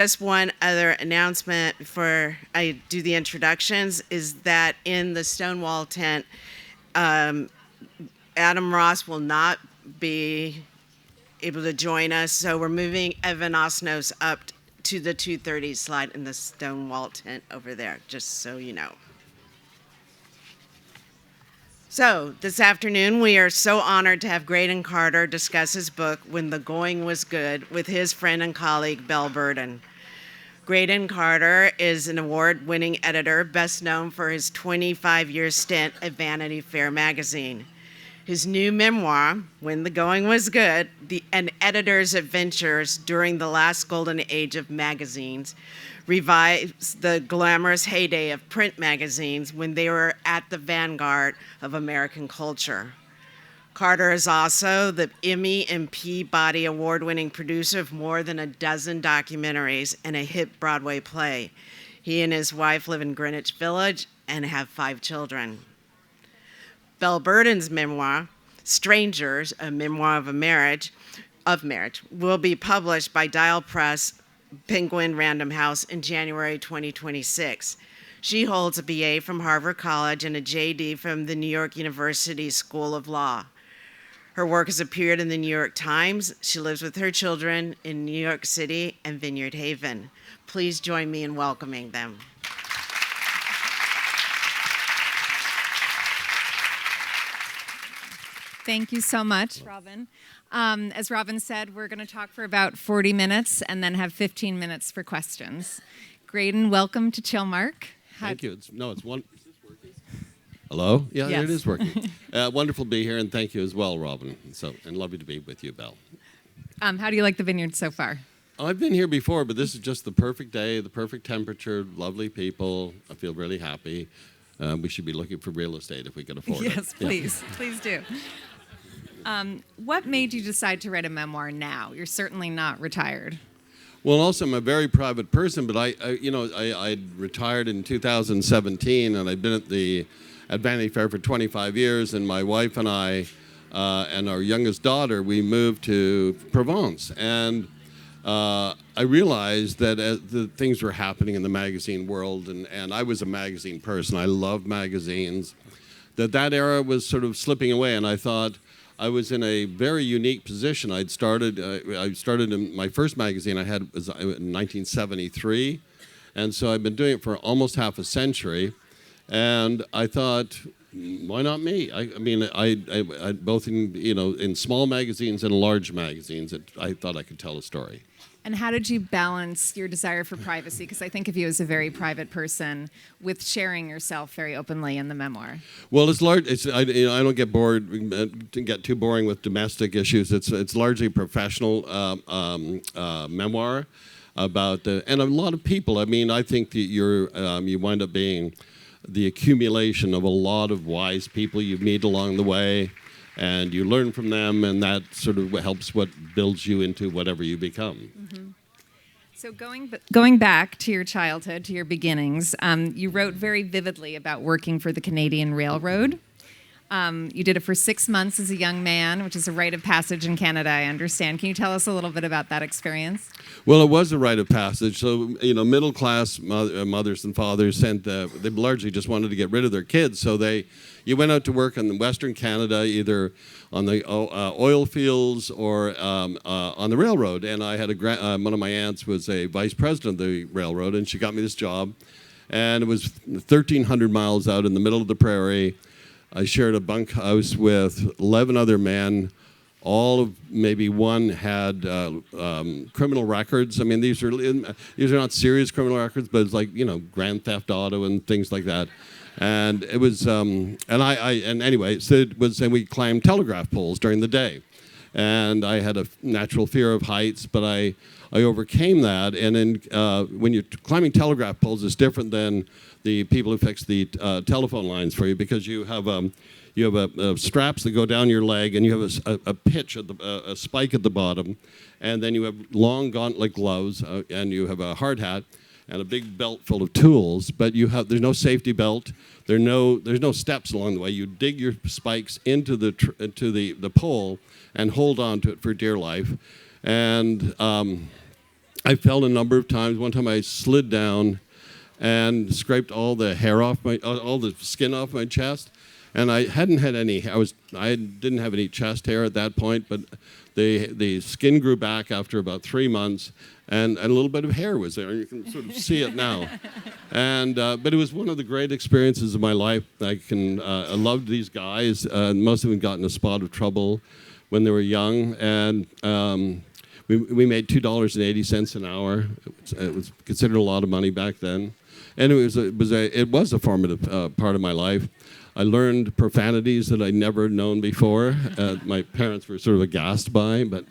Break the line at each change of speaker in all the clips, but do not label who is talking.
Just one other announcement before I do the introductions is that in the Stonewall tent, Adam Ross will not be able to join us, so we're moving Evan Osnos up to the 2:30 slide in the Stonewall tent over there, just so you know. So this afternoon, we are so honored to have Graydon Carter discuss his book, When the Going Was Good, with his friend and colleague, Belle Burden. Graydon Carter is an award-winning editor, best known for his 25-year stint at Vanity Fair magazine. His new memoir, When the Going Was Good, an editor's adventures during the last golden age of magazines, revives the glamorous heyday of print magazines when they were at the vanguard of American culture. Carter is also the Emmy and Peabody Award-winning producer of more than a dozen documentaries and a hit Broadway play. He and his wife live in Greenwich Village and have 5 children. Belle Burden's memoir, Strangers, a Memoir of Marriage, will be published by Dial Press, Penguin Random House in January 2026. She holds a BA from Harvard College and a JD from the New York University School of Law. Her work has appeared in the New York Times. She lives with her children in New York City and Vineyard Haven. Please join me in welcoming them.
Thank you so much, Robin. As Robin said, we're going to talk for about 40 minutes and then have 15 minutes for questions. Graydon, welcome to Chillmark.
Thank you. It's one. Is this working? Hello? Yeah,
Yes.
It is working. Wonderful to be here, and thank you as well, Robin. And lovely to be with you, Belle.
How do you like the Vineyard so far?
I've been here before, but this is just the perfect day, the perfect temperature, lovely people. I feel really happy. We should be looking for real estate if we could afford it.
Yes, please.
Yeah.
Please do. What made you decide to write a memoir now? You're certainly not retired.
Well, also I'm a very private person, but I retired in 2017, and I've been at Vanity Fair for 25 years, and my wife and I and our youngest daughter, we moved to Provence, and I realized that as the things were happening in the magazine world, and I was a magazine person, I love magazines, that era was sort of slipping away, and I thought I was in a very unique position. I started in my first magazine I had was in 1973, and so I've been doing it for almost half a century, and I thought, why not me? I mean, I both in small magazines and large magazines, I thought I could tell a story.
And how did you balance your desire for privacy? Because I think of you as a very private person with sharing yourself very openly in the memoir.
Well, it's large. I don't get bored, get too boring with domestic issues. It's largely a professional memoir about and a lot of people. I mean, I think that you wind up being the accumulation of a lot of wise people you meet along the way, and you learn from them, and that sort of helps what builds you into whatever you become.
Mm-hmm. So going back to your childhood, to your beginnings, you wrote very vividly about working for the Canadian Railroad. You did it for 6 months as a young man, which is a rite of passage in Canada, I understand. Can you tell us a little bit about that experience?
Well, it was a rite of passage. So, middle-class mothers and fathers they largely just wanted to get rid of their kids. So you went out to work in Western Canada, either on the oil fields or on the railroad. And I had one of my aunts was a vice president of the railroad, and she got me this job. And it was 1,300 miles out in the middle of the prairie. I shared a bunkhouse with 11 other men. All of maybe one had criminal records. I mean, these are not serious criminal records, but it's like grand theft auto and things like that. And it was and anyway, so it was, and we climbed telegraph poles during the day. And I had a natural fear of heights, but I overcame that. And then when you're climbing telegraph poles, it's different than the people who fix the telephone lines for you, because you have straps that go down your leg, and you have a pitch at a spike at the bottom, and then you have long gauntlet gloves, and you have a hard hat and a big belt full of tools. But there's no safety belt. There's no steps along the way. You dig your spikes into the pole and hold on to it for dear life. And I fell a number of times. One time I slid down and scraped all the hair off all the skin off my chest. And I hadn't had any. I didn't have any chest hair at that point, but the skin grew back after about 3 months, and a little bit of hair was there. You can sort of see it now. And but it was one of the great experiences of my life. I loved these guys. Most of them got in a spot of trouble when they were young, and we made $2.80 an hour. It was considered a lot of money back then, and it was a formative part of my life. I learned profanities that I'd never known before. My parents were sort of aghast by, but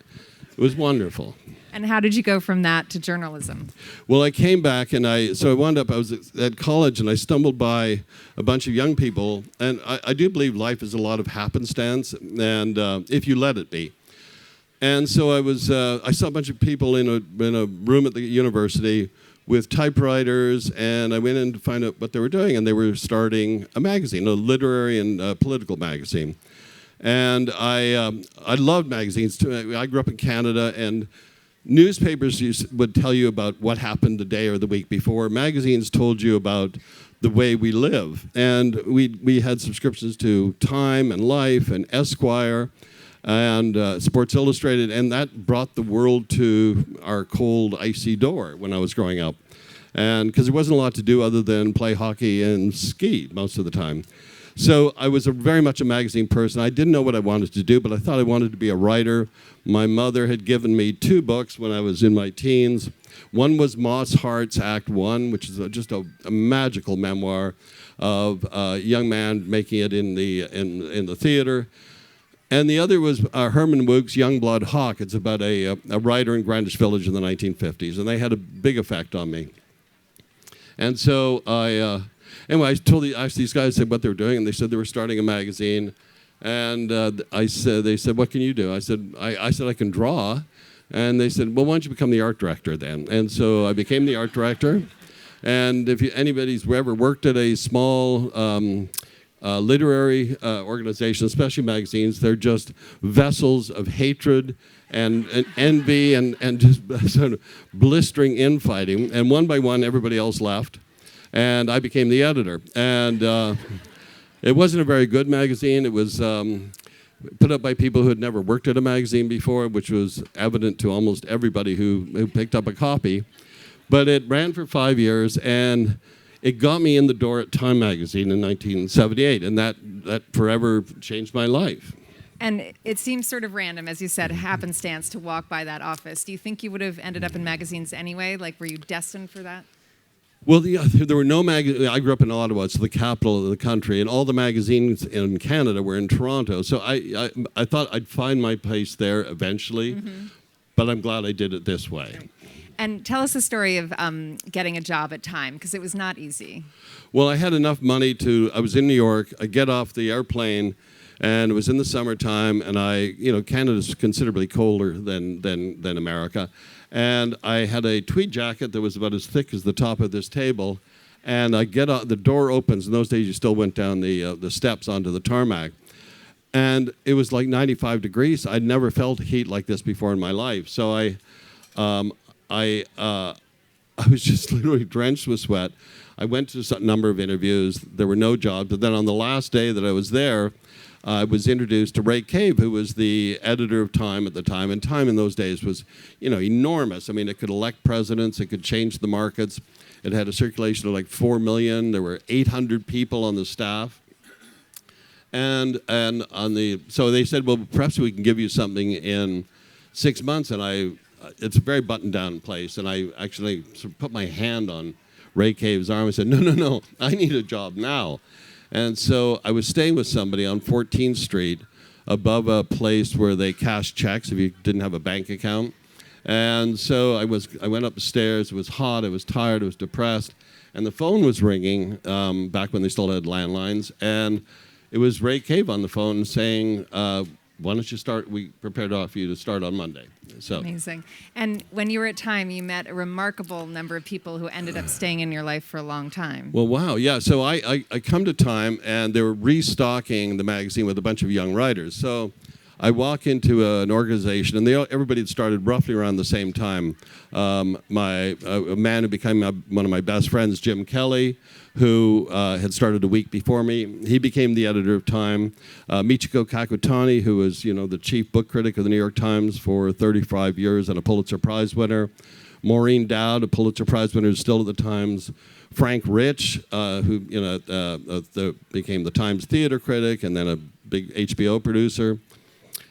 it was wonderful.
And how did you go from that to journalism?
Well, I came back, and I was at college, and I stumbled by a bunch of young people, and I do believe life is a lot of happenstance, and if you let it be. And so I saw a bunch of people in a room at the university with typewriters, and I went in to find out what they were doing, and they were starting a magazine, a literary and political magazine. And I loved magazines too. I grew up in Canada, and newspapers would tell you about what happened the day or the week before. Magazines told you about the way we live. And we had subscriptions to Time and Life and Esquire and Sports Illustrated, and that brought the world to our cold, icy door when I was growing up. And because there wasn't a lot to do other than play hockey and ski most of the time. So I was very much a magazine person. I didn't know what I wanted to do, but I thought I wanted to be a writer. My mother had given me 2 books when I was in my teens. One was Moss Hart's Act One, which is just a magical memoir of a young man making it in the theater. And the other was Herman Wouk's Youngblood Hawk. It's about a writer in Greenwich Village in the 1950s, and they had a big effect on me. And so I asked these guys what they were doing, and they said they were starting a magazine. And they said, what can you do? I said I can draw. And they said, well, why don't you become the art director then? And so I became the art director. And if anybody's ever worked at a small literary organization, especially magazines, they're just vessels of hatred and envy and just sort of blistering infighting. And one by one, everybody else left. And I became the editor. And it wasn't a very good magazine. It was put up by people who had never worked at a magazine before, which was evident to almost everybody who picked up a copy. But it ran for 5 years, and it got me in the door at Time magazine in 1978, and that forever changed my life.
And it seems sort of random, as you said, happenstance to walk by that office. Do you think you would have ended up in magazines anyway? Like, were you destined for that?
Well, there were no magazines. I grew up in Ottawa. It's the capital of the country, and all the magazines in Canada were in Toronto. So I thought I'd find my place there eventually, but I'm glad I did it this way.
And tell us the story of getting a job at Time, because it was not easy.
Well, I had enough money I was in New York. I get off the airplane, and it was in the summertime, and Canada's considerably colder than America. And I had a tweed jacket that was about as thick as the top of this table. And I get out, the door opens. In those days, you still went down the steps onto the tarmac. And it was like 95 degrees. I'd never felt heat like this before in my life. So I was just literally drenched with sweat. I went to a number of interviews. There were no jobs. But then on the last day that I was there, I was introduced to Ray Cave, who was the editor of Time at the time. And Time in those days was, enormous. I mean, it could elect presidents. It could change the markets. It had a circulation of like 4 million. There were 800 people on the staff. So they said, well, perhaps we can give you something in 6 months. And it's a very buttoned down place. And I actually sort of put my hand on Ray Cave's arm and said, no, I need a job now. And so I was staying with somebody on 14th Street above a place where they cashed checks if you didn't have a bank account. And so I went up the stairs. It was hot. I was tired. I was depressed. And the phone was ringing back when they still had landlines. And it was Ray Cave on the phone saying, why don't you start? We prepared to offer you to start on Monday. So
amazing. And when you were at Time, you met a remarkable number of people who ended up staying in your life for a long time.
Well, wow, yeah. So I come to Time, and they were restocking the magazine with a bunch of young writers. So I walk into an organization, and everybody had started roughly around the same time. A man who became one of my best friends, Jim Kelly, who had started a week before me. He became the editor of Time. Michiko Kakutani, who was, the chief book critic of the New York Times for 35 years and a Pulitzer Prize winner. Maureen Dowd, a Pulitzer Prize winner, still at the Times. Frank Rich, who became the Times theater critic and then a big HBO producer.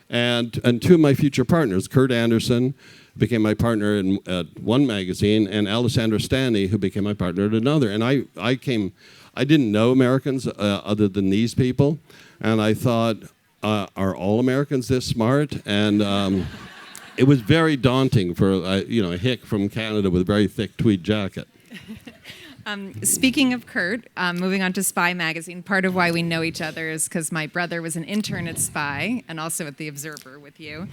And two of my future partners, Kurt Anderson, became my partner at one magazine, and Alessandra Stanley, who became my partner at another. And I didn't know Americans other than these people, and I thought, are all Americans this smart? And it was very daunting for a hick from Canada with a very thick tweed jacket.
Speaking of Kurt, moving on to Spy magazine, part of why we know each other is because my brother was an intern at Spy and also at The Observer with you.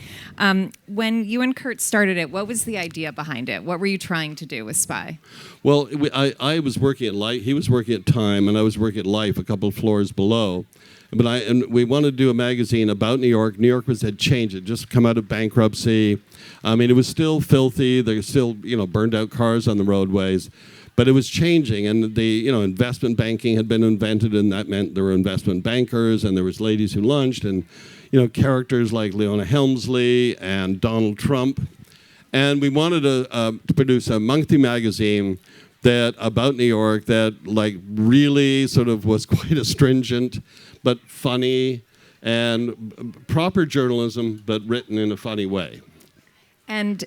When you and Kurt started it, what was the idea behind it? What were you trying to do with Spy?
Well, I was working at Life, he was working at Time, and I was working at Life a couple of floors below. But we wanted to do a magazine about New York. New York had changed. It just come out of bankruptcy. I mean, it was still filthy. There were still, burned out cars on the roadways. But it was changing, and the investment banking had been invented, and that meant there were investment bankers, and there was ladies who lunched, and characters like Leona Helmsley and Donald Trump. And we wanted to produce a monthly magazine about New York that really sort of was quite astringent, but funny, and proper journalism, but written in a funny way.
And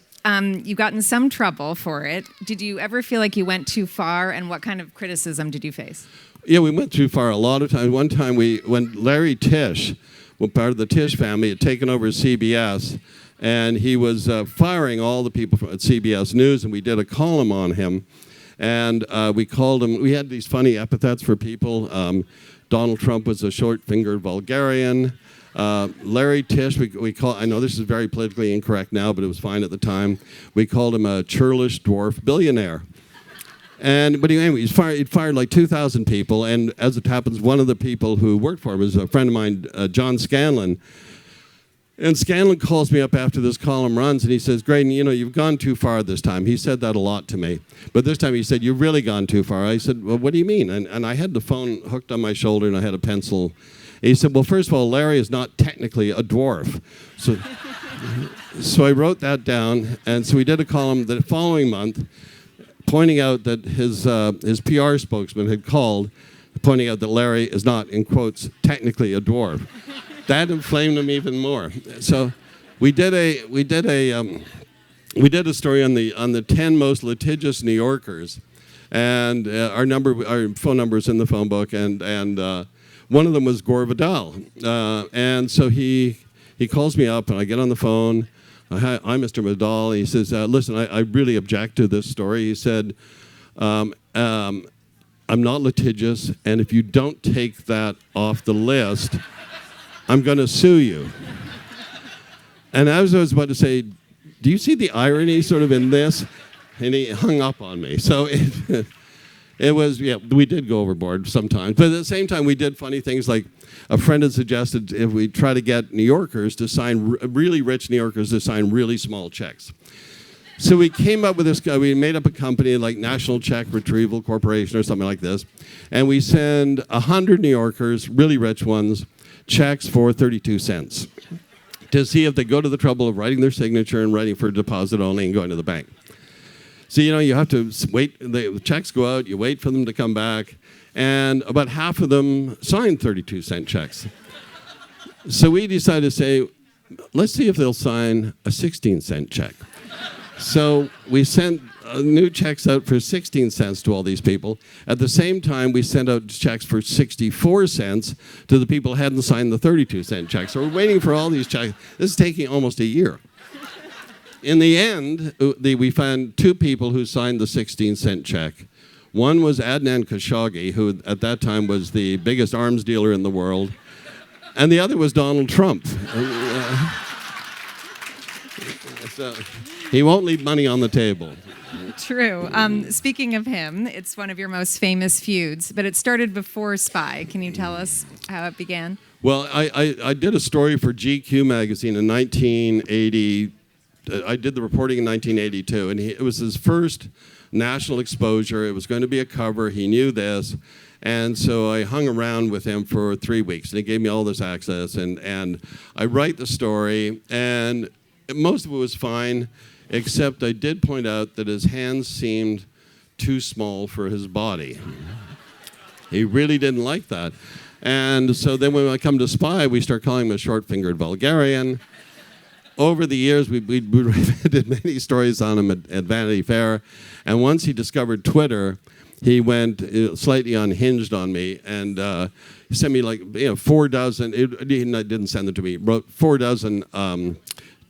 you got in some trouble for it. Did you ever feel like you went too far, and what kind of criticism did you face?
Yeah, we went too far a lot of times. One time when Larry Tisch, part of the Tisch family, had taken over CBS, and he was firing all the people at CBS News, and we did a column on him. And we called him, we had these funny epithets for people. Donald Trump was a short-fingered vulgarian. Larry Tisch, I know this is very politically incorrect now, but it was fine at the time. We called him a churlish dwarf billionaire. But anyway, he fired like 2,000 people, and as it happens, one of the people who worked for him was a friend of mine, John Scanlon. And Scanlon calls me up after this column runs, and he says, Graydon, you've gone too far this time. He said that a lot to me. But this time he said, you've really gone too far. I said, well, what do you mean? And I had the phone hooked on my shoulder, and I had a pencil. He said, well, first of all, Larry is not technically a dwarf. So I wrote that down, and so we did a column the following month pointing out that his PR spokesman had called, pointing out that Larry is not, in quotes, technically a dwarf. That inflamed him even more. So we did a story on the 10 most litigious New Yorkers, and our phone number is in the phone book, and one of them was Gore Vidal. And so he calls me up, and I get on the phone. Hi, I'm Mr. Vidal. He says, listen, I really object to this story. He said, I'm not litigious, and if you don't take that off the list, I'm going to sue you. And as I was about to say, do you see the irony sort of in this? And he hung up on me. So it was, we did go overboard sometimes. But at the same time, we did funny things like a friend had suggested if we try to get New Yorkers to sign, really rich New Yorkers to sign really small checks. So we came up with this guy. We made up a company like National Check Retrieval Corporation or something like this. And we send 100 New Yorkers, really rich ones, checks for 32 cents to see if they go to the trouble of writing their signature and writing for deposit only and going to the bank. So, you have to wait. The checks go out. You wait for them to come back. And about half of them sign 32-cent checks. So we decided to say, let's see if they'll sign a 16-cent check. So we sent new checks out for 16 cents to all these people. At the same time, we sent out checks for 64 cents to the people who hadn't signed the 32-cent check. So we're waiting for all these checks. This is taking almost a year. In the end, we found two people who signed the 16-cent check. One was Adnan Khashoggi, who at that time was the biggest arms dealer in the world, and the other was Donald Trump. So he won't leave money on the table.
True. Speaking of him, it's one of your most famous feuds, but it started before Spy. Can you tell us how it began?
Well, I did a story for GQ magazine in 1980. I did the reporting in 1982, and it was his first national exposure. It was going to be a cover. He knew this. And so I hung around with him for 3 weeks, and he gave me all this access. And I write the story, and most of it was fine, except I did point out that his hands seemed too small for his body. He really didn't like that. And so then when I come to Spy, we start calling him a short-fingered vulgarian. Over the years, we did many stories on him at Vanity Fair. And once he discovered Twitter, he went slightly unhinged on me, and he sent me 4 dozen. He didn't send them to me. He wrote 4 dozen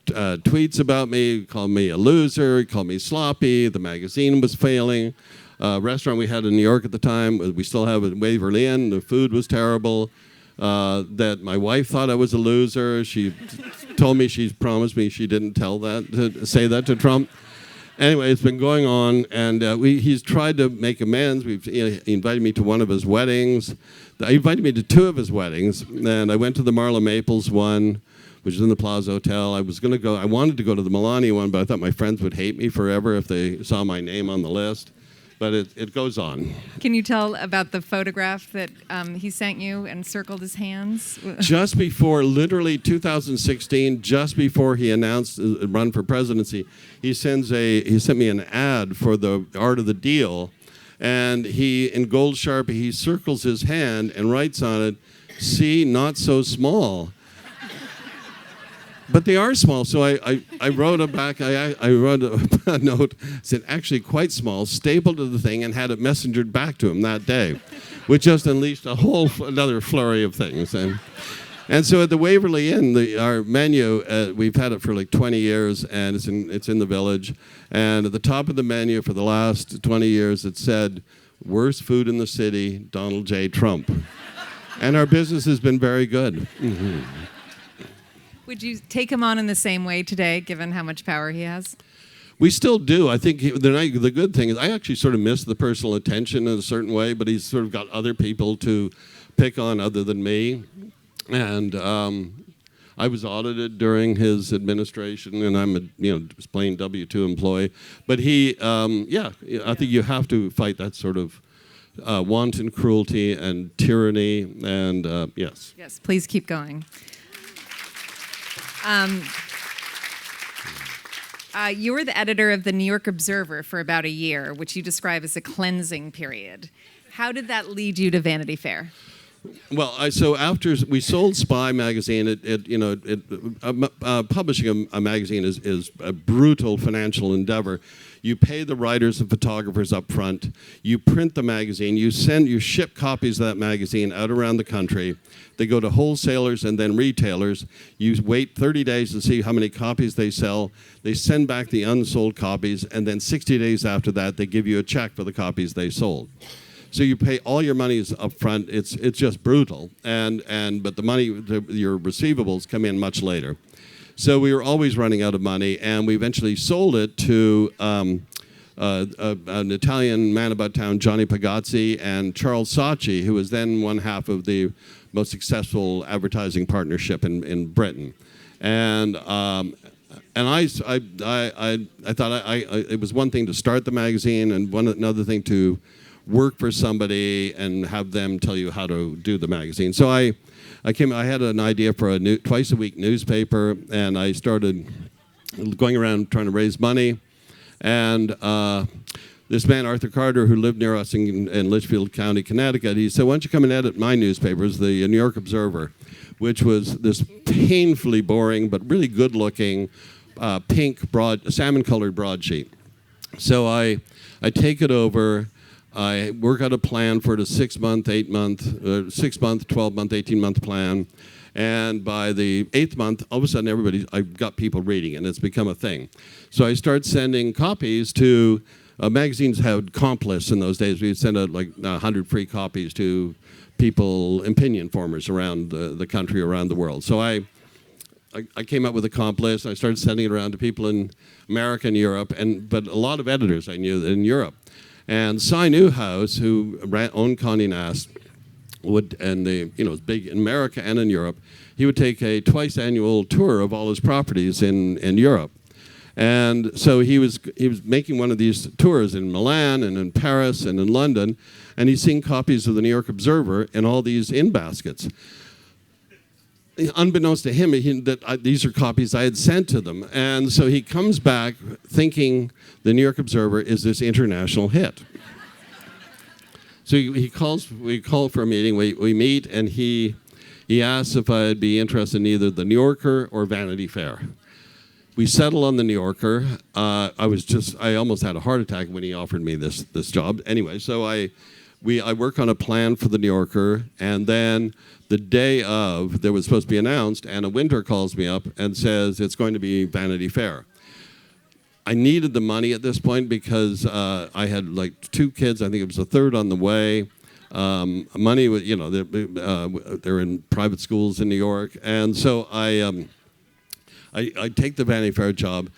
tweets about me. He called me a loser. He called me sloppy. The magazine was failing. Restaurant we had in New York at the time, we still have it in Waverly Inn. The food was terrible. That my wife thought I was a loser. She told me, she promised me she didn't say that to Trump. Anyway, it's been going on, and he's tried to make amends. He invited me to one of his weddings. He invited me to 2 of his weddings, and I went to the Marla Maples one, which is in the Plaza Hotel. I wanted to go to the Melania one, but I thought my friends would hate me forever if they saw my name on the list. But it goes on.
Can you tell about the photograph that he sent you and circled his hands?
Just before, literally 2016, just before he announced a run for presidency, he sent me an ad for the Art of the Deal, and in gold Sharpie, he circles his hand and writes on it, "See, not so small." But they are small, so I wrote I wrote a note, said actually quite small, stapled to the thing, and had it messengered back to him that day, which just unleashed another flurry of things. And so at the Waverly Inn, our menu, we've had it for like 20 years, and it's in the Village. And at the top of the menu for the last 20 years, it said, "Worst food in the city, Donald J. Trump." And our business has been very good. Mm-hmm.
Would you take him on in the same way today, given how much power he has?
We still do. I think the good thing is I actually sort of miss the personal attention in a certain way, but he's sort of got other people to pick on other than me. And I was audited during his administration, and I'm a plain W-2 employee. But I think you have to fight that sort of wanton cruelty and tyranny. And yes.
Yes, please keep going. You were the editor of the New York Observer for about a year, which you describe as a cleansing period. How did that lead you to Vanity Fair?
Well, so after we sold Spy magazine, publishing a magazine is a brutal financial endeavor. You pay the writers and photographers up front. You print the magazine. You ship copies of that magazine out around the country. They go to wholesalers and then retailers. You wait 30 days to see how many copies they sell. They send back the unsold copies, and then 60 days after that, they give you a check for the copies they sold. So you pay all your monies up front. It's just brutal, but the money, your receivables come in much later. So we were always running out of money, and we eventually sold it to an Italian man about town, Johnny Pagazzi, and Charles Saatchi, who was then one half of the most successful advertising partnership in Britain. And I thought it was one thing to start the magazine, and another thing to work for somebody and have them tell you how to do the magazine. So I had an idea for a twice-a-week newspaper, and I started going around trying to raise money. And this man, Arthur Carter, who lived near us in Litchfield County, Connecticut, he said, "Why don't you come and edit my newspaper?" It was the New York Observer, which was this painfully boring but really good-looking pink salmon-colored broadsheet. So I take it over. I work out a plan for it, a 6-month, 8-month, 6-month, 12-month, 18-month plan. And by the 8th month, all of a sudden I've got people reading it, and it's become a thing. So I start sending copies to, magazines had comp lists in those days. We'd send out like 100 free copies to people, opinion formers around the country, around the world. So I came up with a comp list. I started sending it around to people in America and Europe, but a lot of editors I knew in Europe. And Cy Newhouse, who owned Condé Nast, it's big in America and in Europe. He would take a twice annual tour of all his properties in Europe. And so he was making one of these tours in Milan and in Paris and in London, and he's seeing copies of the New York Observer in all these in baskets. Unbeknownst to him, these are copies I had sent to them. And so he comes back thinking the New York Observer is this international hit. So we call for a meeting, we meet, and he asks if I'd be interested in either the New Yorker or Vanity Fair. We settled on the New Yorker. I almost had a heart attack when he offered me this job. Anyway, so I work on a plan for the New Yorker, and then the day of, that was supposed to be announced, Anna Wintour calls me up and says it's going to be Vanity Fair. I needed the money at this point because I had like 2 kids. I think it was a third on the way. Money was, they're in private schools in New York, and so I take the Vanity Fair job.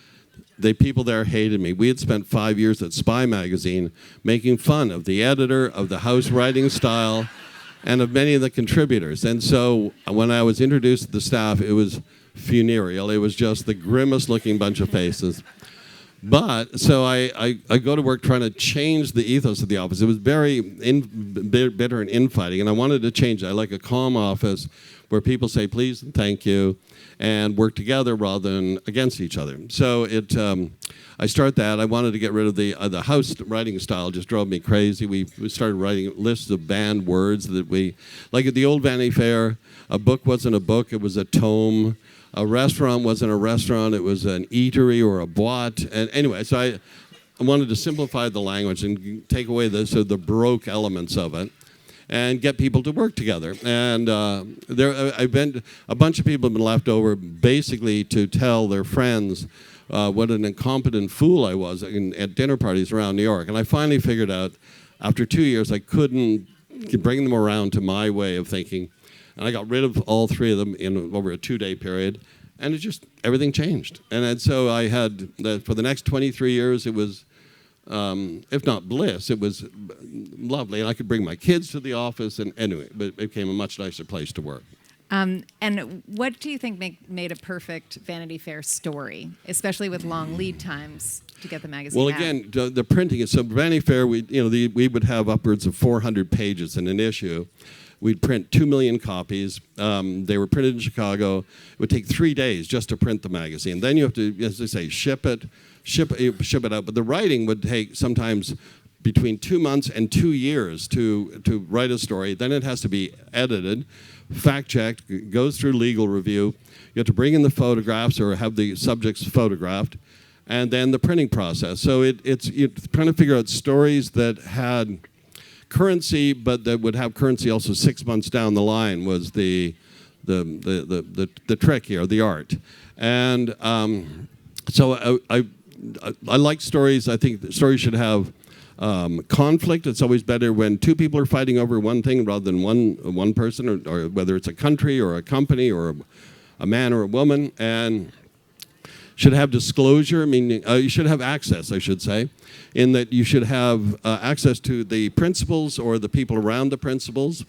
The people there hated me. We had spent 5 years at Spy magazine making fun of the editor, of the house writing style, and of many of the contributors. And so when I was introduced to the staff, it was funereal. It was just the grimmest looking bunch of faces. But so I go to work trying to change the ethos of the office. It was very bitter and infighting, and I wanted to change it. I like a calm office where people say please and thank you and work together rather than against each other. So I start that. I wanted to get rid of the house writing style. Just drove me crazy. We started writing lists of banned words that like at the old Vanity Fair, a book wasn't a book, it was a tome. A restaurant wasn't a restaurant, it was an eatery or a boîte. And anyway, so I wanted to simplify the language and take away the Baroque elements of it and get people to work together. And a bunch of people have been left over basically to tell their friends what an incompetent fool I was at dinner parties around New York. And I finally figured out, after 2 years, I couldn't bring them around to my way of thinking. And I got rid of all 3 of them over a 2-day period, and everything changed. And so I had, for the next 23 years, it was, if not bliss, it was lovely. And I could bring my kids to the office, and anyway, but it became a much nicer place to work.
And what do you think made a perfect Vanity Fair story, especially with long lead times to get the magazine
Well,
out?
again, the printing. So Vanity Fair, we would have upwards of 400 pages in an issue. We'd print 2 million copies. They were printed in Chicago. It would take 3 days just to print the magazine. Then you have to, as they say, ship it out. But the writing would take sometimes between 2 months and 2 years to write a story. Then it has to be edited, fact-checked, goes through legal review. You have to bring in the photographs or have the subjects photographed, and then the printing process. So you're trying to figure out stories that had currency, but that would have currency also 6 months down the line was the trick here, the art. And so I like stories. I think stories should have conflict. It's always better when 2 people are fighting over one thing rather than one person, or whether it's a country or a company or a man or a woman. And should have disclosure, meaning you should have access, I should say, in that you should have access to the principals or the people around the principals.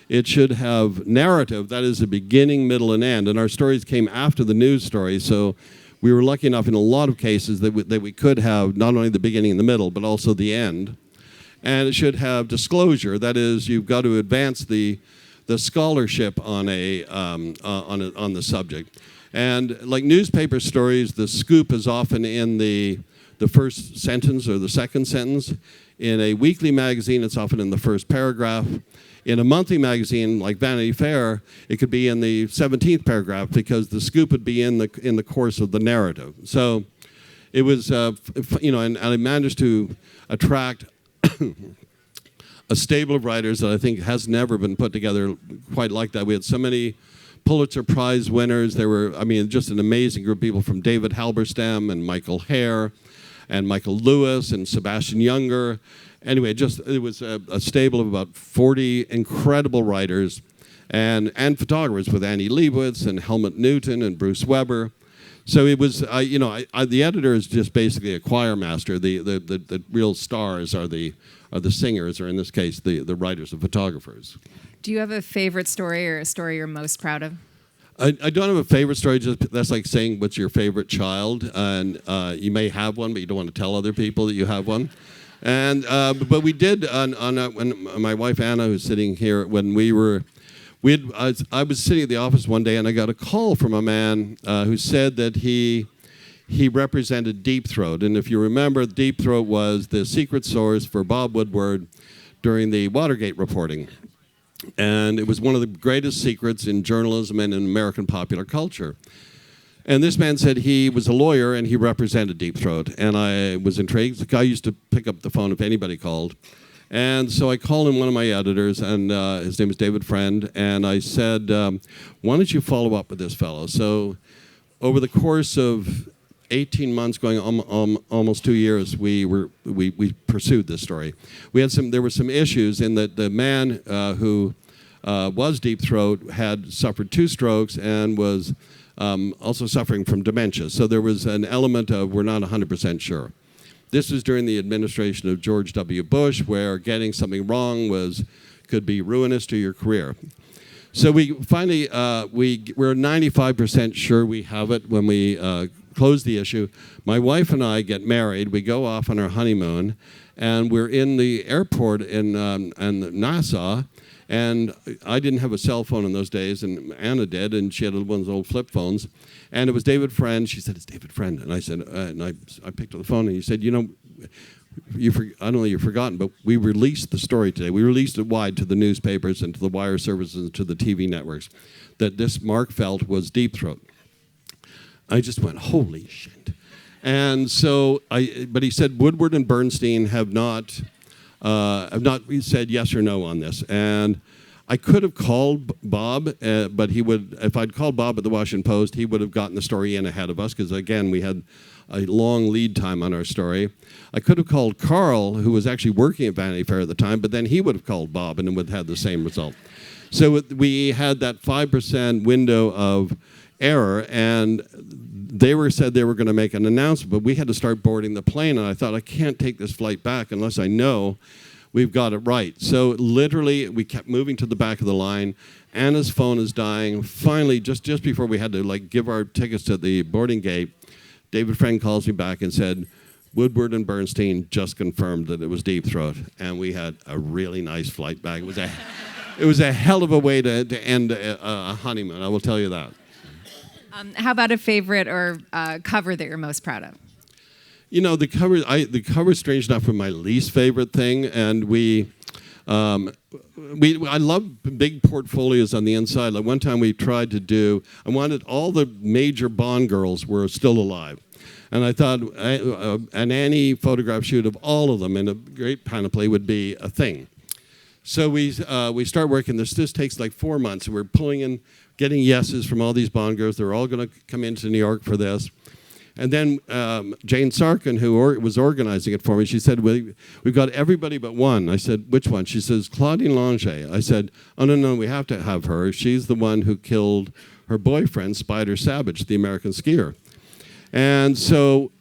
It should have narrative, that is the beginning, middle, and end. And our stories came after the news stories, so we were lucky enough in a lot of cases that we could have not only the beginning and the middle, but also the end. And it should have disclosure, that is, you've got to advance the scholarship on the subject. And like newspaper stories, the scoop is often in the first sentence or the second sentence. In a weekly magazine, it's often in the first paragraph. In a monthly magazine like Vanity Fair, it could be in the 17th paragraph because the scoop would be in the course of the narrative. So it was, and I managed to attract a stable of writers that I think has never been put together quite like that. We had so many Pulitzer Prize winners. There were, just an amazing group of people, from David Halberstam and Michael Hare and Michael Lewis and Sebastian Junger. Anyway, it was a stable of about 40 incredible writers. and photographers with Annie Leibovitz and Helmut Newton and Bruce Weber. So it was, the editor is just basically a choir master. The real stars are the singers, or in this case, the writers and photographers.
Do you have a favorite story or a story you're most proud of?
I don't have a favorite story. Just that's like saying what's your favorite child, and you may have one, but you don't want to tell other people that you have one. And but we did when my wife Anna, who's sitting here, when I was sitting at the office one day, and I got a call from a man who said that he represented Deep Throat, and if you remember, Deep Throat was the secret source for Bob Woodward during the Watergate reporting. And it was one of the greatest secrets in journalism and in American popular culture. And this man said he was a lawyer and he represented Deep Throat. And I was intrigued. The guy used to pick up the phone if anybody called. And so I called him, one of my editors, and his name is David Friend. And I said, why don't you follow up with this fellow? So over the course of 18 months, going almost 2 years, we pursued this story. There were some issues in that the man who was Deep Throat had suffered 2 strokes and was also suffering from dementia. So there was an element of we're not 100% sure. This was during the administration of George W. Bush, where getting something wrong could be ruinous to your career. So we finally we're 95% sure we have it when we close the issue. My wife and I get married. We go off on our honeymoon, and we're in the airport in Nassau. And I didn't have a cell phone in those days, and Anna did, and she had one of those old flip phones. And it was David Friend. She said, "It's David Friend." And I said, and I picked up the phone, and he said, "You know, I don't know you've forgotten, but we released the story today. We released it wide to the newspapers and to the wire services and to the TV networks that this Mark felt was Deep Throat." I just went, holy shit. And so but he said Woodward and Bernstein have not said yes or no on this. And I could have called Bob, but if I'd called Bob at the Washington Post, he would have gotten the story in ahead of us, because again, we had a long lead time on our story. I could have called Carl, who was actually working at Vanity Fair at the time, but then he would have called Bob and it would have had the same result. So we had that 5% window of error, and they said they were going to make an announcement, but we had to start boarding the plane, and I thought, I can't take this flight back unless I know we've got it right. So literally, we kept moving to the back of the line. Anna's phone is dying. Finally, just before we had to give our tickets to the boarding gate, David Friend calls me back and said, Woodward and Bernstein just confirmed that it was Deep Throat, and we had a really nice flight back. It was a hell of a way to end a honeymoon, I will tell you that.
How about a favorite or cover that you're most proud of?
You know, the cover, strange enough, was my least favorite thing, and I love big portfolios on the inside. Like one time we tried I wanted all the major Bond girls were still alive. And I thought an Annie photograph shoot of all of them in a great panoply would be a thing. So we start working this. This takes like 4 months. We're pulling in, getting yeses from all these Bond girls. They're all going to come into New York for this. And then Jane Sarkin, who was organizing it for me, she said, we've got everybody but one. I said, which one? She says, Claudine Lange. I said, oh, no, we have to have her. She's the one who killed her boyfriend, Spider Savage, the American skier. And so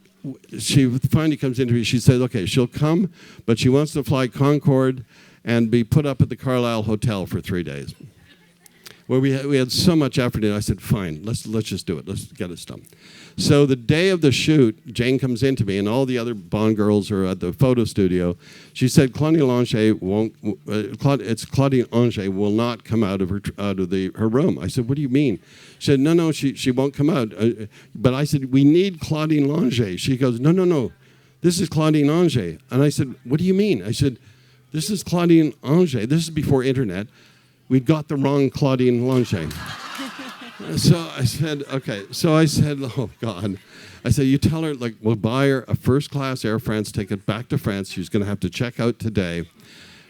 she finally comes into me. She says, okay, she'll come, but she wants to fly Concorde and be put up at the Carlisle Hotel for 3 days. Well, we had so much effort in it. I said, fine, let's just do it. Let's get it done. So the day of the shoot, Jane comes into me, and all the other Bond girls are at the photo studio. She said, Claudine Lange will not come out of her room. I said, what do you mean? She said, no, she won't come out. But I said, we need Claudine Lange. She goes, no, this is Claudine Lange. And I said, what do you mean? I said, this is Claudine Lange. This is before internet. We'd got the wrong Claudine Lange. So I said, okay. So I said, oh, God. I said, you tell her, we'll buy her a first-class Air France ticket back to France. She's going to have to check out today.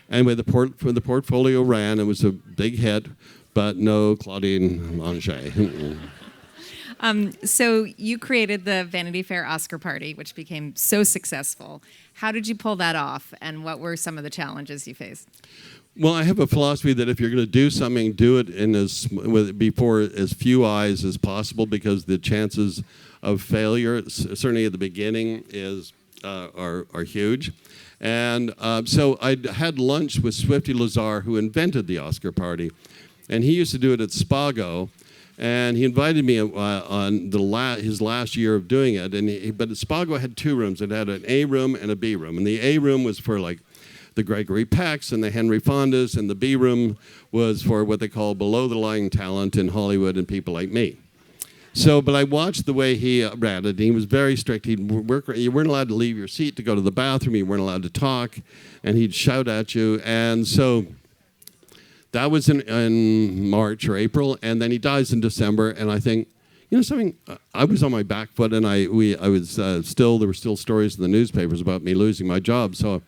Anyway, the portfolio ran. It was a big hit, but no Claudine Lange.
So you created the Vanity Fair Oscar party, which became so successful. How did you pull that off, and what were some of the challenges you faced?
Well, I have a philosophy that if you're going to do something, do it before as few eyes as possible, because the chances of failure, certainly at the beginning, are huge. And so I had lunch with Swifty Lazar, who invented the Oscar party, and he used to do it at Spago. And he invited me on his last year of doing it. But Spago had two rooms. It had an A room and a B room. And the A room was for like the Gregory Pecks and the Henry Fondas, and the B room was for what they call below-the-line talent in Hollywood and people like me. But I watched the way he ran it. He was very strict. You weren't allowed to leave your seat to go to the bathroom. You weren't allowed to talk, and he'd shout at you. And so that was in March or April, and then he dies in December. And I think, something. I was on my back foot, and there were still stories in the newspapers about me losing my job. So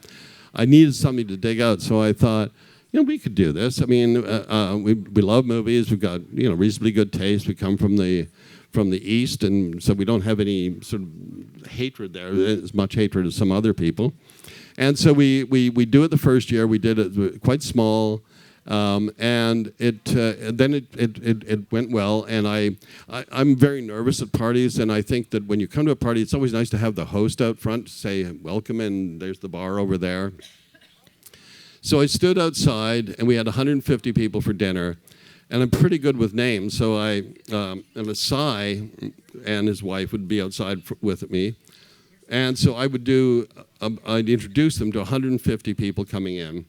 I needed something to dig out. So I thought, we could do this. I mean, we love movies. We've got reasonably good taste. We come from the East, and so we don't have any sort of hatred there, as much hatred as some other people. And so we do it the first year. We did it quite small. And it went well, and I'm very nervous at parties, and I think that when you come to a party, it's always nice to have the host out front say welcome, and there's the bar over there. So I stood outside, and we had 150 people for dinner, and I'm pretty good with names, so and Asai and his wife would be outside with me, and so I would I'd introduce them to 150 people coming in.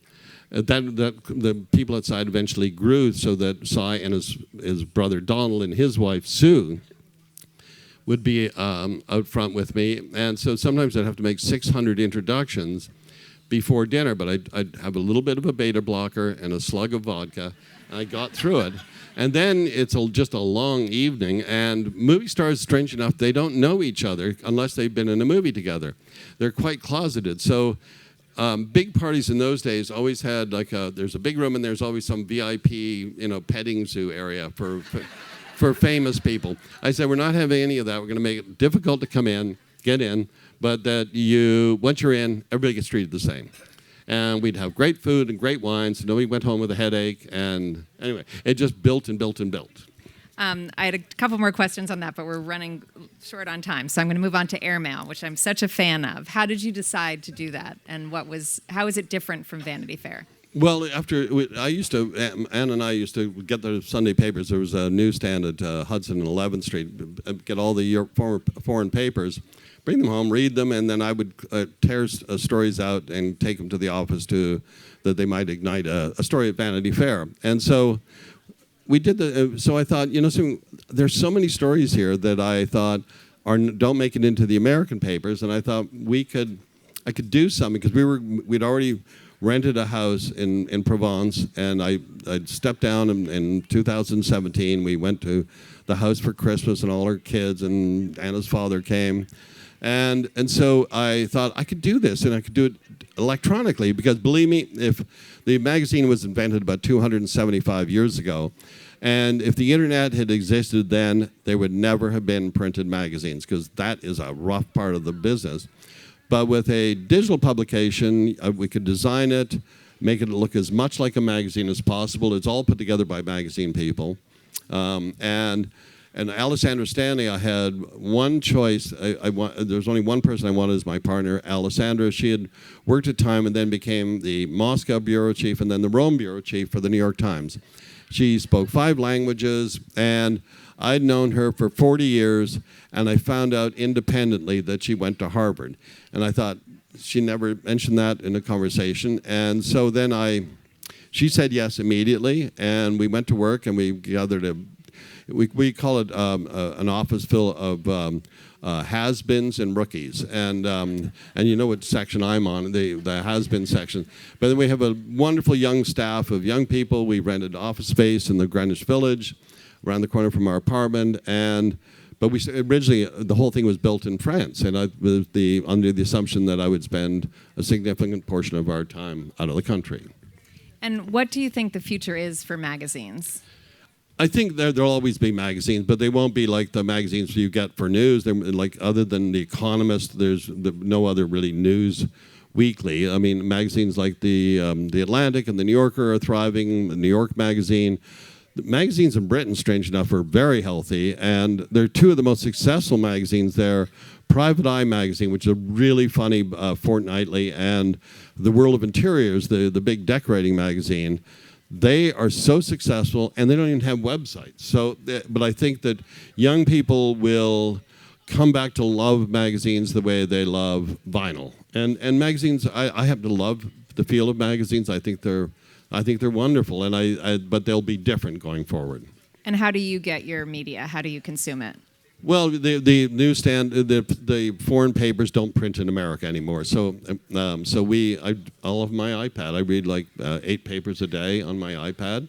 The people outside eventually grew so that Cy and his brother Donald and his wife Sue would be out front with me. And so sometimes I'd have to make 600 introductions before dinner, but I'd have a little bit of a beta blocker and a slug of vodka, and I got through it. And then it's just a long evening, and movie stars, strange enough, they don't know each other unless they've been in a movie together. They're quite closeted. So big parties in those days always had there's a big room, and there's always some VIP, petting zoo area for famous people. I said, we're not having any of that. We're going to make it difficult to get in, but that once you're in, everybody gets treated the same. And we'd have great food and great wine, so nobody went home with a headache. And anyway, it just built and built and built.
I had a couple more questions on that, but we're running short on time. So I'm going to move on to airmail, which I'm such a fan of. How did you decide to do that? And how is it different from Vanity Fair?
Well, Ann and I used to get the Sunday papers. There was a newsstand at Hudson and 11th Street, get all the foreign papers, bring them home, read them, and then I would tear stories out and take them to the office that they might ignite a story at Vanity Fair. And so we did so I thought, there's so many stories here that I thought don't make it into the American papers, and I thought I could do something, because we'd already rented a house in Provence, and I stepped down in 2017. We went to the house for Christmas, and all our kids, and Anna's father came. And so I thought I could do this, and I could do it electronically, because believe me, if the magazine was invented about 275 years ago, and if the internet had existed then, there would never have been printed magazines, because that is a rough part of the business. But with a digital publication, we could design it, make it look as much like a magazine as possible. It's all put together by magazine people. And Alessandra Stanley, I had one choice. There's only one person I wanted as my partner, Alessandra. She had worked at Time and then became the Moscow bureau chief and then the Rome bureau chief for the New York Times. She spoke 5 languages, and I'd known her for 40 years, and I found out independently that she went to Harvard. And I thought, she never mentioned that in a conversation. And so then she said yes immediately, and we went to work, and we gathered we call it an office full of has-beens and rookies, and you know what section I'm on, the has-been section. But then we have a wonderful young staff of young people. We rented office space in the Greenwich Village, around the corner from our apartment, but originally the whole thing was built in France, and I was under the assumption that I would spend a significant portion of our time out of the country.
And what do you think the future is for magazines?
I think there'll always be magazines, but they won't be like the magazines you get for news. They're like, other than The Economist, there's no other really news weekly. I mean, magazines like the Atlantic and the New Yorker are thriving. The New York Magazine. The magazines in Britain, strange enough, are very healthy, and they're two of the most successful magazines there. Private Eye magazine, which is a really funny fortnightly, and The World of Interiors, the big decorating magazine. They are so successful, and they don't even have websites. So, but I think that young people will come back to love magazines the way they love vinyl. And magazines, I happen to love the feel of magazines. I think they're wonderful, and but they'll be different going forward.
And how do you get your media? How do you consume it?
Well, the newsstand, the foreign papers don't print in America anymore. So, all of my iPad, I read like 8 papers a day on my iPad,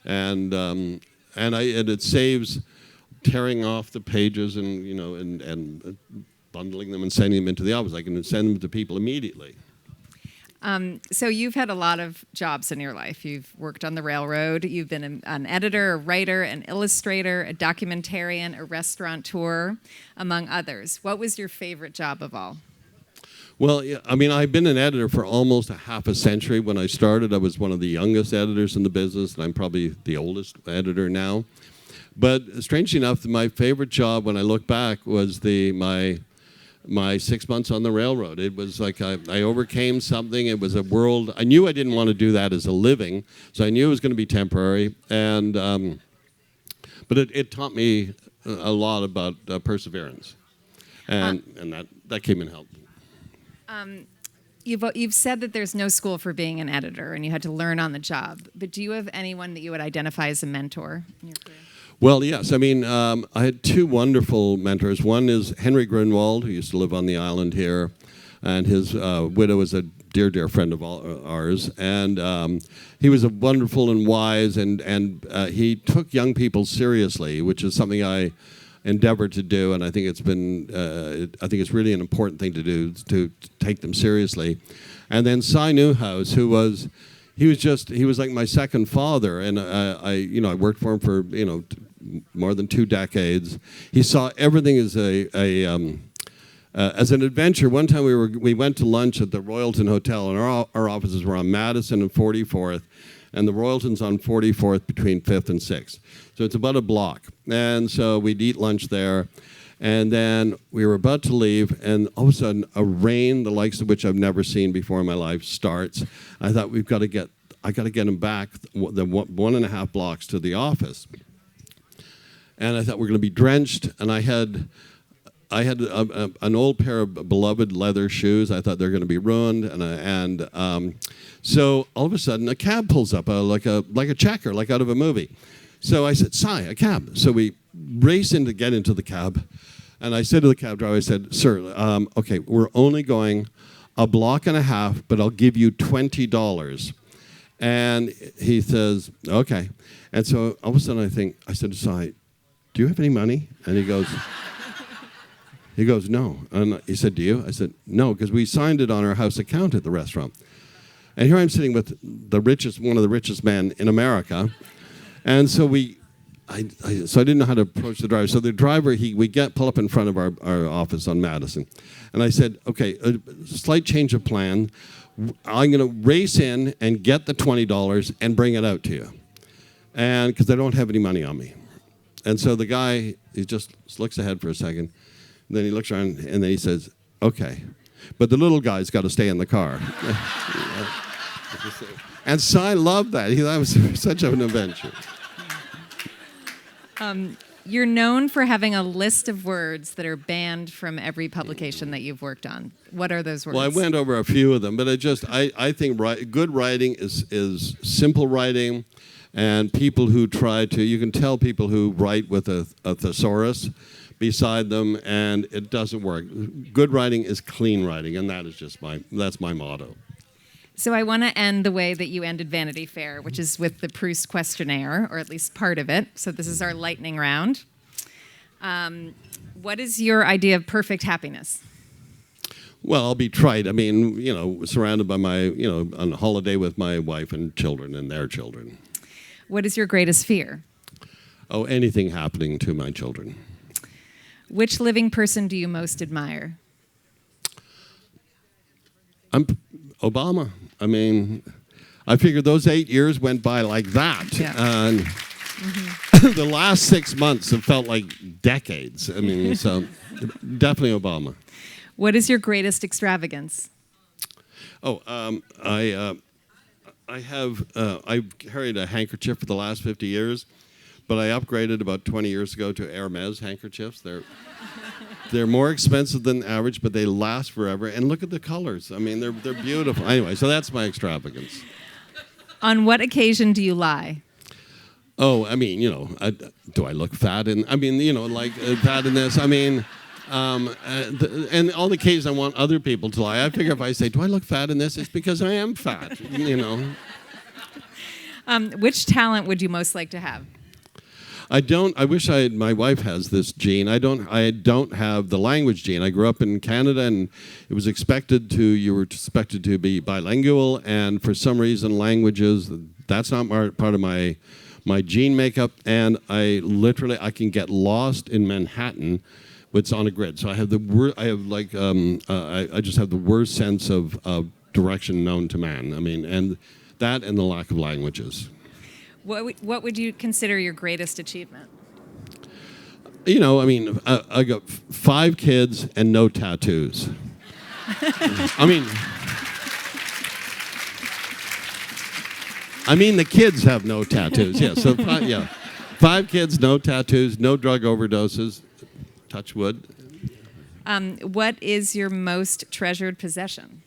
and it saves tearing off the pages and bundling them and sending them into the office. I can send them to people immediately.
So you've had a lot of jobs in your life. You've worked on the railroad. You've been an editor, a writer, an illustrator, a documentarian, a restaurateur, among others. What was your favorite job of all?
Well, yeah, I mean, I've been an editor for almost a half a century. When I started, I was one of the youngest editors in the business, and I'm probably the oldest editor now. But strangely enough, my favorite job when I look back was my 6 months on the railroad. It was like I overcame something. It was a world. I knew I didn't want to do that as a living, so I knew it was going to be temporary. And but it taught me a lot about perseverance, and that came in helpful.
You've said that there's no school for being an editor, and you had to learn on the job. But do you have anyone that you would identify as a mentor in your career?
Well, yes. I mean, I had 2 wonderful mentors. One is Henry Grunwald, who used to live on the island here, and his widow is a dear, dear friend of ours. And he was a wonderful and wise, and he took young people seriously, which is something I endeavored to do, and I think it's really an important thing to do, to take them seriously. And then Cy Newhouse, who was like my second father, and I worked for him for more than 2 decades. He saw everything as as an adventure. One time we went to lunch at the Royalton Hotel, and our offices were on Madison and 44th, and the Royalton's on 44th between 5th and 6th. So it's about a block. And so we'd eat lunch there, and then we were about to leave, and all of a sudden a rain, the likes of which I've never seen before in my life, starts. I thought I got to get him back the 1.5 blocks to the office. And I thought we're going to be drenched, and I had an old pair of beloved leather shoes. I thought they were going to be ruined, so all of a sudden a cab pulls up, like a checker, like out of a movie. So I said, "Cy, a cab." So we race in to get into the cab, and I said to the cab driver, I said, "Sir, okay, we're only going 1.5 blocks, but I'll give you $20. And he says, "Okay." And so all of a sudden I said to Cy, "Do you have any money?" And he goes, "No." And he said, "Do you?" I said, "No, because we signed it on our house account at the restaurant." And here I'm sitting with one of the richest men in America. And so I didn't know how to approach the driver. So the driver, we pull up in front of our office on Madison. And I said, "Okay, a slight change of plan. I'm going to race in and get the $20 and bring it out to you. And because I don't have any money on me." And so the guy, he just looks ahead for a second. And then he looks around, and then he says, "Okay. But the little guy's got to stay in the car." And Cy loved that. That was such an adventure.
You're known for having a list of words that are banned from every publication that you've worked on. What are those words?
Well, I went over a few of them, but I think good writing is simple writing, and people who you can tell people who write with a thesaurus beside them, and it doesn't work. Good writing is clean writing, and that's my motto.
So I want to end the way that you ended Vanity Fair, which is with the Proust questionnaire, or at least part of it. So this is our lightning round. What is your idea of perfect happiness?
Well, I'll be trite. I mean, surrounded by on holiday with my wife and children and their children.
What is your greatest fear?
Oh, anything happening to my children.
Which living person do you most admire?
Obama. I mean, I figured those 8 years went by like that.
Yeah.
And the last 6 months have felt like decades. I mean, so definitely Obama.
What is your greatest extravagance?
Oh, I've carried a handkerchief for the last 50 years, but I upgraded about 20 years ago to Hermes handkerchiefs. They're more expensive than average, but they last forever. And look at the colors. I mean, they're beautiful. Anyway, so that's my extravagance.
On what occasion do you lie?
Oh, I mean, do I look fat? Fat in this. I mean, and all the cases I want other people to lie. I figure if I say, do I look fat in this? It's because I am fat,
Which talent would you most like to have?
I wish my wife has this gene. I don't have the language gene. I grew up in Canada, and you were expected to be bilingual, and for some reason languages, that's not part of my gene makeup, and I can get lost in Manhattan. It's on a grid, so I just have the worst sense of direction known to man. I mean, and the lack of languages.
What would you consider your greatest achievement?
I got 5 kids and no tattoos. The kids have no tattoos. Yeah, so 5 kids, no tattoos, no drug overdoses. Touch wood.
What is your most treasured possession?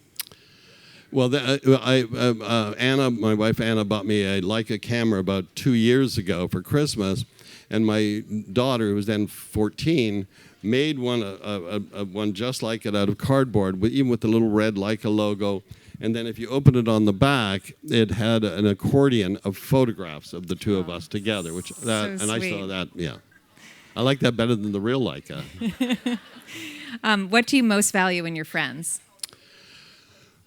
Well, my wife Anna bought me a Leica camera about 2 years ago for Christmas, and my daughter, who was then 14, made one just like it out of cardboard, even with the little red Leica logo. And then if you open it on the back, it had an accordion of photographs of the two of us together, I saw that. Yeah, I like that better than the real Leica.
What do you most value in your friends?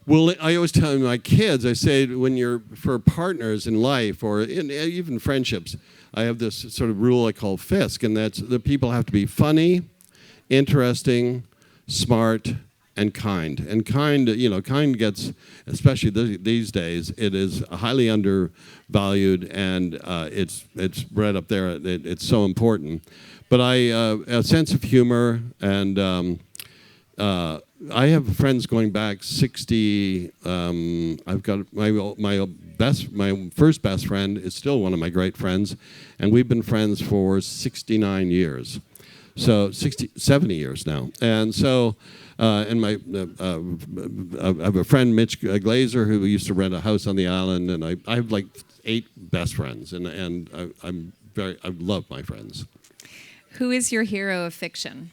Well, I always tell my kids, I say, when you're for partners in life or even friendships, I have this sort of rule I call FISC, and that's the people have to be funny, interesting, smart, and kind. And kind gets, especially these days, it is highly undervalued, and it's right up there. It's so important. But a sense of humor, and I have friends going back 60. I've got my first best friend is still one of my great friends, and we've been friends for 69 years, so 70 years now. And so, I have a friend, Mitch Glazer, who used to rent a house on the island, and I have like 8 best friends, and I love my friends.
Who is your hero of fiction?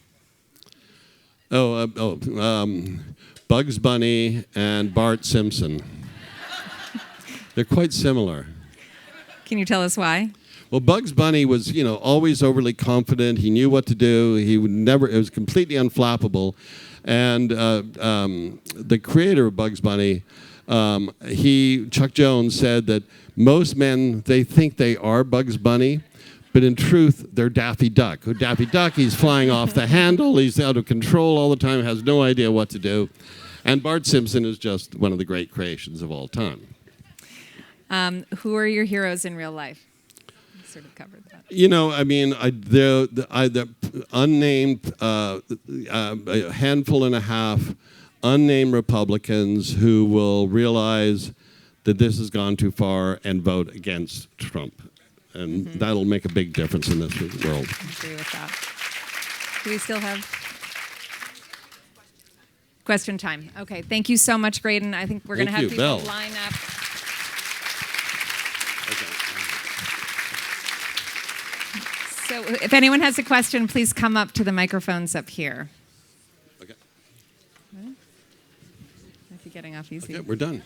Bugs Bunny and Bart Simpson. They're quite similar.
Can you tell us why?
Well, Bugs Bunny was, always overly confident. He knew what to do. It was completely unflappable. And the creator of Bugs Bunny, Chuck Jones, said that most men, they think they are Bugs Bunny, but in truth, they're Daffy Duck. Daffy Duck, he's flying off the handle, he's out of control all the time, has no idea what to do. And Bart Simpson is just one of the great creations of all time.
Who are your heroes in real life? I sort of covered that.
The unnamed, a handful and a half unnamed Republicans who will realize that this has gone too far and vote against Trump. And that'll make a big difference in this world.
I agree with that. Do we still have question time? Okay, thank you so much, Graydon. I think we're going to have people
Belle.
line up. So if anyone has a question, please come up to the microphones up here.
Okay.
Might be getting off easy.
Okay, we're done.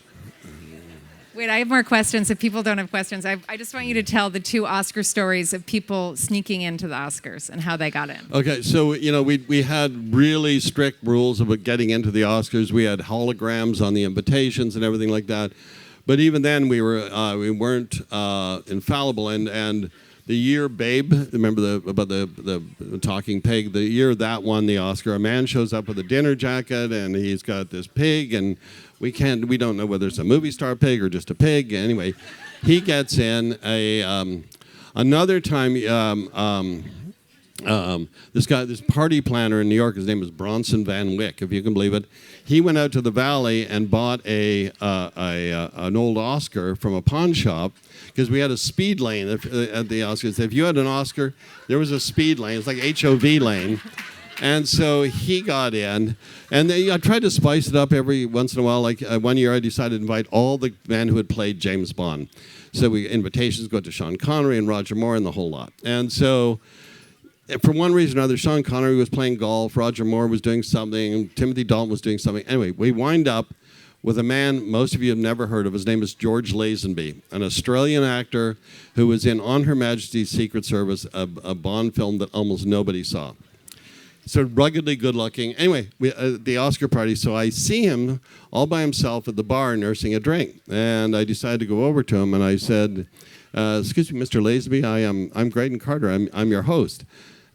Wait, I have more questions. If people don't have questions, I just want you to tell the 2 Oscar stories of people sneaking into the Oscars and how they got in.
Okay, so we had really strict rules about getting into the Oscars. We had holograms on the invitations and everything like that. But even then, we weren't infallible. And the year Babe, remember about the talking pig, the year that won the Oscar, a man shows up with a dinner jacket and he's got this pig, and we don't know whether it's a movie star pig or just a pig. Anyway, he gets in. Another time, this party planner in New York, his name is Bronson Van Wyck, if you can believe it. He went out to the Valley and bought an old Oscar from a pawn shop, because we had a speed lane at the Oscars. If you had an Oscar, there was a speed lane. It's like HOV lane. And so he got in, and I tried to spice it up every once in a while. Like one year I decided to invite all the men who had played James Bond. So invitations go to Sean Connery and Roger Moore and the whole lot. And so for one reason or another, Sean Connery was playing golf, Roger Moore was doing something, Timothy Dalton was doing something. Anyway, we wind up with a man most of you have never heard of. His name is George Lazenby, an Australian actor who was in On Her Majesty's Secret Service, a Bond film that almost nobody saw. So ruggedly good-looking. Anyway, the Oscar party, so I see him all by himself at the bar nursing a drink. And I decided to go over to him, and I said, excuse me, Mr. Lazenby, I'm Graydon Carter. I'm your host.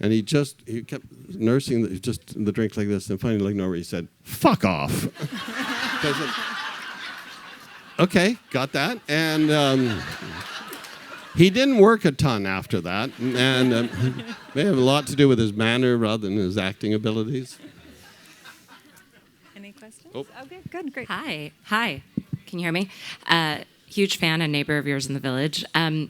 And he kept nursing the drink like this, and finally looking over, he said, "Fuck off." I said, okay, got that. And he didn't work a ton after that, and may have a lot to do with his manner rather than his acting abilities.
Any questions?
Oh.
Okay, good, great.
Hi. Can you hear me? Huge fan and neighbor of yours in the Village. I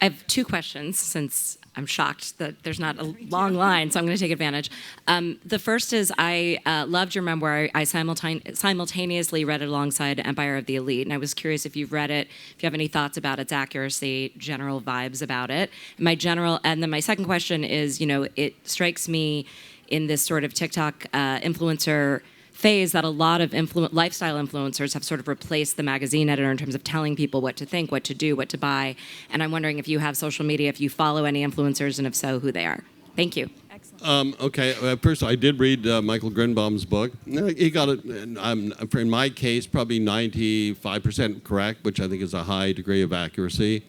have two questions, since I'm shocked that there's not a long line, so I'm going to take advantage. The first is, I loved your memoir. I simultaneously read it alongside Empire of the Elite, and I was curious if you've read it, if you have any thoughts about its accuracy, general vibes about it. And then my second question is, it strikes me in this sort of TikTok influencer phase that a lot of lifestyle influencers have sort of replaced the magazine editor in terms of telling people what to think, what to do, what to buy. And I'm wondering if you have social media, if you follow any influencers, and if so, who they are. Thank you.
Excellent.
Okay, first I did read Michael Grinbaum's book. He got it, in my case, probably 95% correct, which I think is a high degree of accuracy.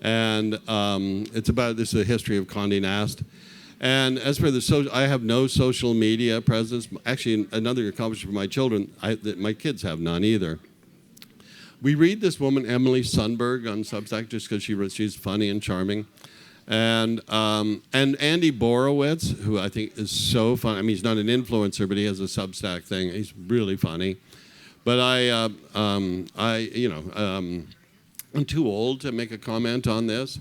And this is a history of Condé Nast. And as for I have no social media presence. Actually, another accomplishment for my children, my kids have none either. We read this woman, Emily Sundberg, on Substack, just because she's funny and charming. And Andy Borowitz, who I think is so funny. I mean, he's not an influencer, but he has a Substack thing. He's really funny. But I'm too old to make a comment on this.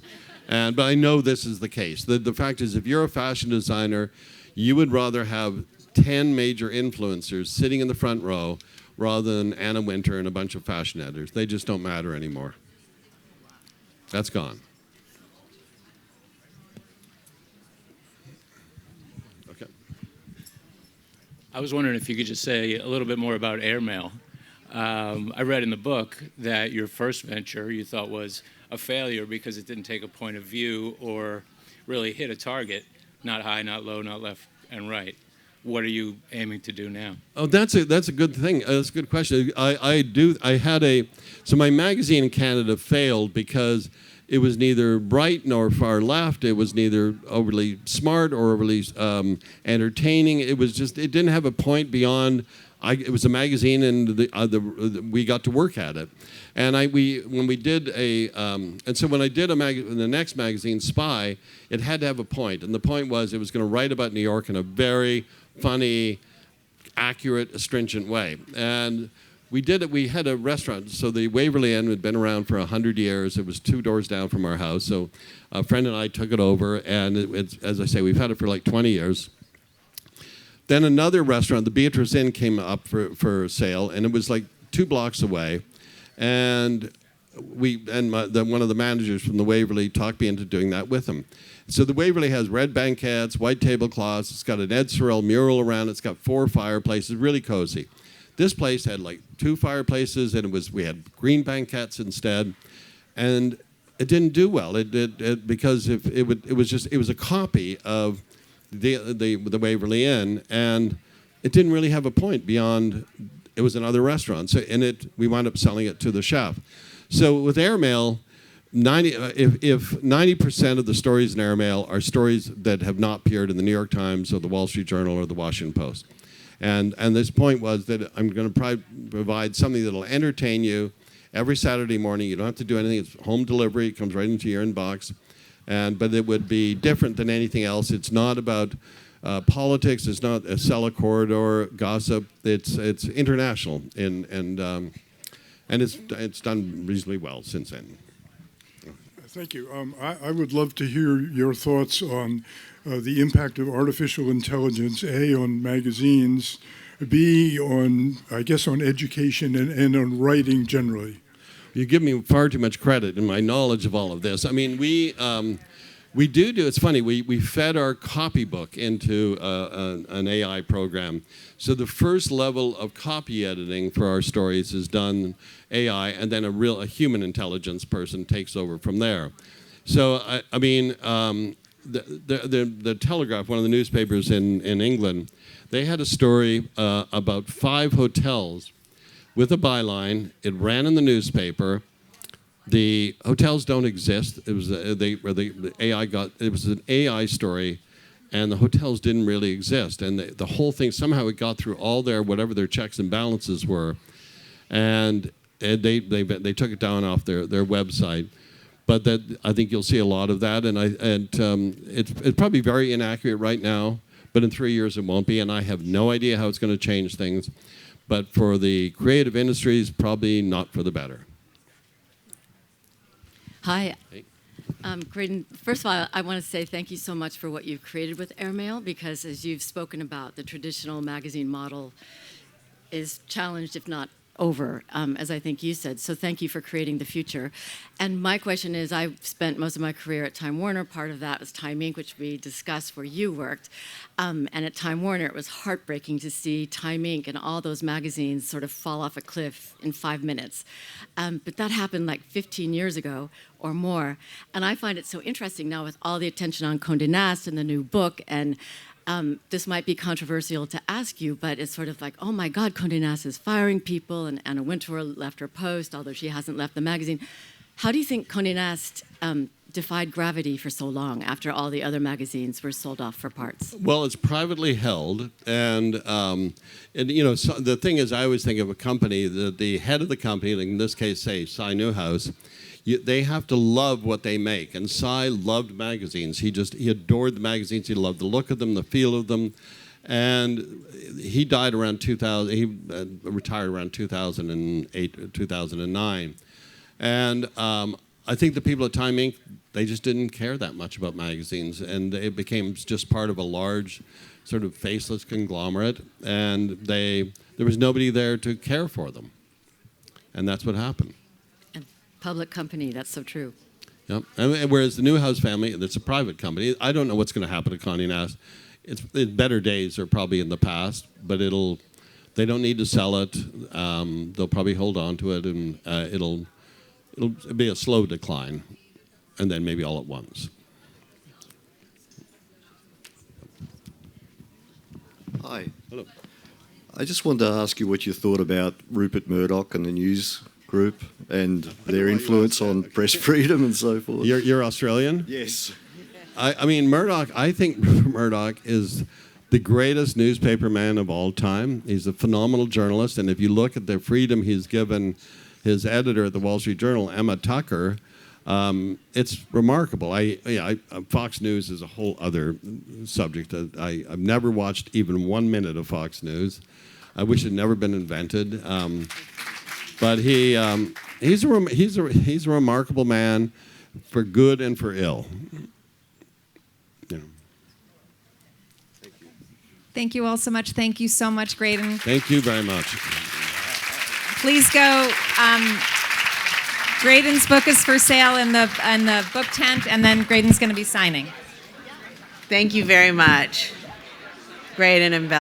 But I know this is the case. The fact is, if you're a fashion designer, you would rather have 10 major influencers sitting in the front row rather than Anna Wintour and a bunch of fashion editors. They just don't matter anymore. That's gone. Okay.
I was wondering if you could just say a little bit more about airmail. I read in the book that your first venture you thought was a failure because it didn't take a point of view or really hit a target, not high, not low, not left and right. What are you aiming to do now?
Oh, that's a good thing. That's a good question. So my magazine in Canada failed because it was neither right nor far left. It was neither overly smart or overly entertaining. It didn't have a point beyond. It was a magazine, and we got to work at it. And so when I did the next magazine, Spy, it had to have a point. And the point was it was going to write about New York in a very funny, accurate, astringent way. And we did it. We had a restaurant. So the Waverly Inn had been around for 100 years. It was 2 doors down from our house. So a friend and I took it over. And as I say, we've had it for like 20 years. Then another restaurant, the Beatrice Inn, came up for sale, and it was like 2 blocks away. And one of the managers from the Waverly talked me into doing that with him. So the Waverly has red banquettes, white tablecloths. It's got an Ed Sorel mural around. It's got 4 fireplaces, really cozy. This place had like 2 fireplaces, and we had green banquettes instead. And it didn't do well. Because it was a copy of the Waverly Inn, and it didn't really have a point beyond it was another restaurant. So we wound up selling it to the chef. So with airmail, if 90% of the stories in airmail are stories that have not appeared in the New York Times or the Wall Street Journal or the Washington Post. And this point was that I'm going to provide something that will entertain you every Saturday morning. You don't have to do anything. It's home delivery. It comes right into your inbox. But it would be different than anything else. It's not about politics. It's not a sell a corridor gossip. It's international, and it's done reasonably well since then.
Thank you. I would love to hear your thoughts on the impact of artificial intelligence, A, on magazines, B, on, I guess, on education and on writing generally.
You give me far too much credit in my knowledge of all of this. I mean, we do, it's funny, we fed our copybook into an AI program. So the first level of copy editing for our stories is done AI, and then a human intelligence person takes over from there. So, I mean, the Telegraph, one of the newspapers in England, they had a story about 5 hotels with a byline. It ran in the newspaper. The hotels don't exist. It was the AI it was an AI story, and the hotels didn't really exist. And the whole thing, somehow it got through all whatever their checks and balances were, and they took it down off their website. But I think you'll see a lot of that, and it's probably very inaccurate right now. But in 3 years it won't be, and I have no idea how it's going to change things. But for the creative industries, probably not for the better.
Hi.
Hey.
Graydon, first of all, I want to say thank you so much for what you've created with Airmail, because as you've spoken about, the traditional magazine model is challenged, if not over, as I think you said. So thank you for creating the future. And my question is, I've spent most of my career at Time Warner. Part of that was Time Inc., which we discussed, where you worked. And at Time Warner, it was heartbreaking to see Time Inc. and all those magazines sort of fall off a cliff in 5 minutes. But that happened like 15 years ago or more. And I find it so interesting now with all the attention on Condé Nast and the new book, and this might be controversial to ask you, but it's sort of like, oh my God, Condé Nast is firing people, and Anna Wintour left her post, although she hasn't left the magazine. How do you think Condé Nast defied gravity for so long after all the other magazines were sold off for parts?
Well, it's privately held, and you know, so the thing is, I always think of a company, the head of the company, like in this case, say, Cy Newhouse, they have to love what they make. And Cy loved magazines. He adored the magazines. He loved the look of them, the feel of them. And he died around 2000. He retired around 2008, 2009. And I think the people at Time Inc., they just didn't care that much about magazines. And it became just part of a large sort of faceless conglomerate. And there was nobody there to care for them. And that's what happened.
Public company, that's so true.
Yep. And whereas the Newhouse family, it's a private company. I don't know what's going to happen to Condé Nast. Its better days are probably in the past, but they don't need to sell it. They'll probably hold on to it, and it'll be a slow decline, and then maybe all at once.
Hi.
Hello.
I just wanted to ask you what you thought about Rupert Murdoch and the news group and their influence on press freedom and so forth.
You're Australian?
Yes.
I mean, Murdoch, I think Murdoch is the greatest newspaper man of all time. He's a phenomenal journalist, and if you look at the freedom he's given his editor at the Wall Street Journal, Emma Tucker, it's remarkable. Fox News is a whole other subject. I've never watched even 1 minute of Fox News. I wish it had never been invented. But he's a remarkable man, for good and for ill. You know.
Thank you all so much. Thank you so much, Graydon.
Thank you very much.
Please go. Graydon's book is for sale in the book tent, and then Graydon's going to be signing.
Thank you very much, Graydon and Belle.